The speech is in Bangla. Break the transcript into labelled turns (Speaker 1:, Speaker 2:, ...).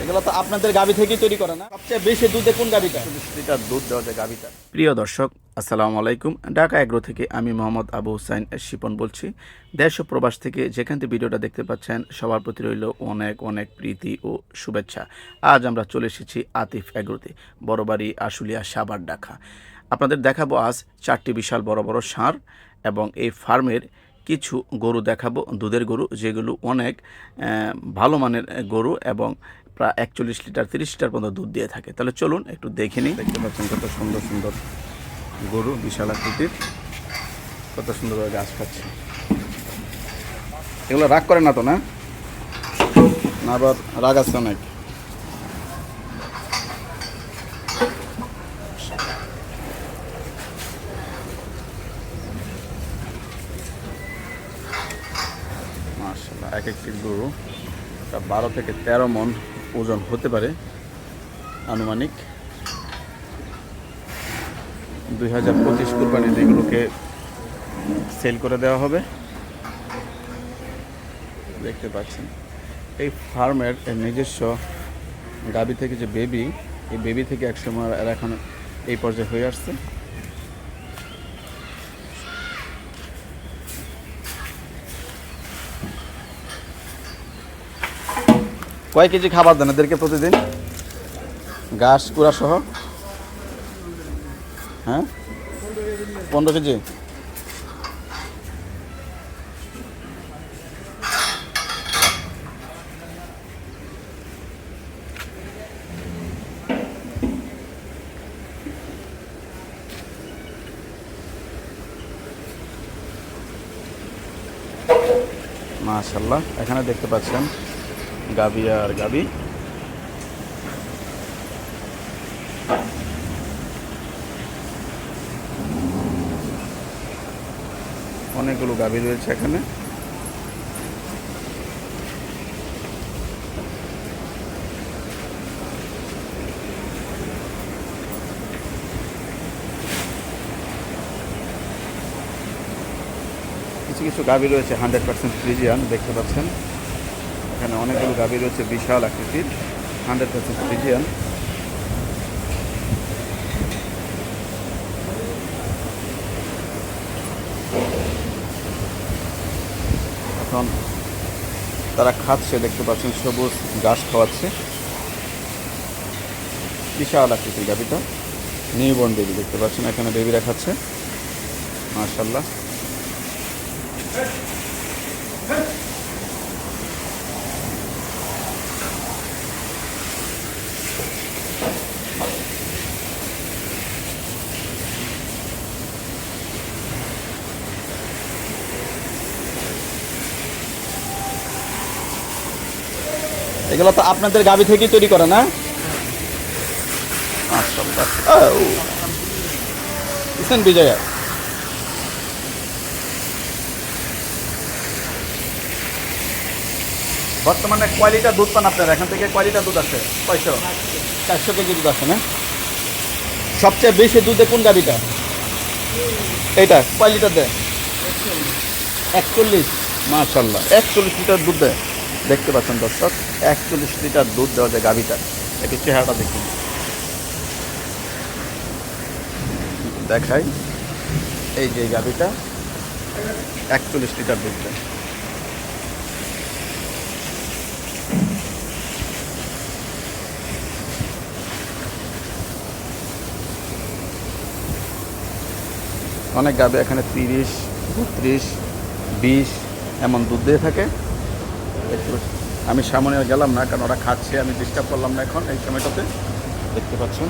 Speaker 1: এগুলো তো আপনাদের গাভী থেকেই তৈরি করে না? সবচেয়ে বেশি দুধে কোন গাভীটা? 40 লিটার দুধ দেওয়া যায় গাভীটা। প্রিয় দর্শক, আসসালামু আলাইকুম। ঢাকা এগ্রো থেকে আমি মোহাম্মদ আবু হুসাইন শিপন বলছি। দেশ ও প্রবাস থেকে যেখান থেকে ভিডিওটা দেখতে পাচ্ছেন সবার প্রতি রইল অনেক অনেক প্রীতি ও শুভেচ্ছা। আজ আমরা চলে এসেছি আতিফ এগ্রোতে, বড়বাড়ি, আশুলিয়া, সাভার, ঢাকা। আপনাদের দেখাবো আজ 4টি বিশাল বড় বড় ষাঁড় এবং এই ফার্মের কিছু গরু দেখাবো, দুধের গরু, যেগুলো অনেক ভালো মানের গরু এবং প্রায় 41 লিটার 30 লিটার পর্যন্ত দুধ দিয়ে থাকে। তাহলে চলুন একটু দেখে নিই। দেখতে পাচ্ছেন কত সুন্দর সুন্দর গরু, বিশাল আকৃতির, কত সুন্দরভাবে ঘাস খাচ্ছে। এগুলো রাগ করে না তো? না, আবার রাগ আছে অনেক। মাশাআল্লাহ, এক একটি গরু 12 থেকে 13 মণ ওজন হতে পারে আনুমানিক। 2025 কুরবানিতে এগুলোকে সেল করে দেওয়া হবে। দেখতে পাচ্ছেন এই ফার্মের নিজস্ব গাভী থেকে যে বেবি, এই বেবি থেকে একসময় এরা এখন এই পর্যায়ে হয়ে আসছে। কয় কেজি খাবার দেন এদেরকে প্রতিদিন, ঘাস কুড়া সহ? হ্যাঁ, 15 কেজি। মাশাআল্লাহ, এখানে দেখতে পাচ্ছেন গাভী আর গাভী। অনেকগুলো গাভী রয়েছে এখানে। কিছু কিছু গাভী রয়েছে 100% ফ্রিজিয়ান, দেখতে পাচ্ছেন এখানে অনেকগুলো গাভী রয়েছে বিশাল আকৃতির 100% ফ্রিজিয়ান। এখন তারা খাচ্ছে, দেখতে পাচ্ছেন সবুজ ঘাস খাওয়াচ্ছে। বিশাল আকৃতির গাভীটা, নিউবর্ন বেবি, দেখতে পাচ্ছেন এখানে বেবিরা খাচ্ছে। মাশাআল্লাহ, এগুলো তো আপনাদের গাভী থেকেই তৈরি করে না? বিজয়া, বর্তমানে কয় লিটার দুধ পান আপনারা এখান থেকে? কয় লিটার দুধ আসে? 400 কেজি দুধ আসে না? সবচেয়ে বেশি দুধে কোন গাভীটা? এইটা কয় লিটার দেয়? 41। মাশাআল্লাহ, 41 লিটার দুধ দেয়। দেখতে পাচ্ছেন দর্শক, 41 লিটার দুধ দেওয়া যায় গাভীটা। একটু চেহারাটা দেখুন, দেখাই। এই যে গাভীটা 41 লিটার দুধ দেয়। অনেক গাভী এখানে 30, 32, 20 এমন দুধ দিয়ে থাকে। আমি সামনে গেলাম না, কারণ ওরা খাচ্ছে, আমি ডিস্টার্ব করলাম না এখন এই সময়টাতে। দেখতে পাচ্ছেন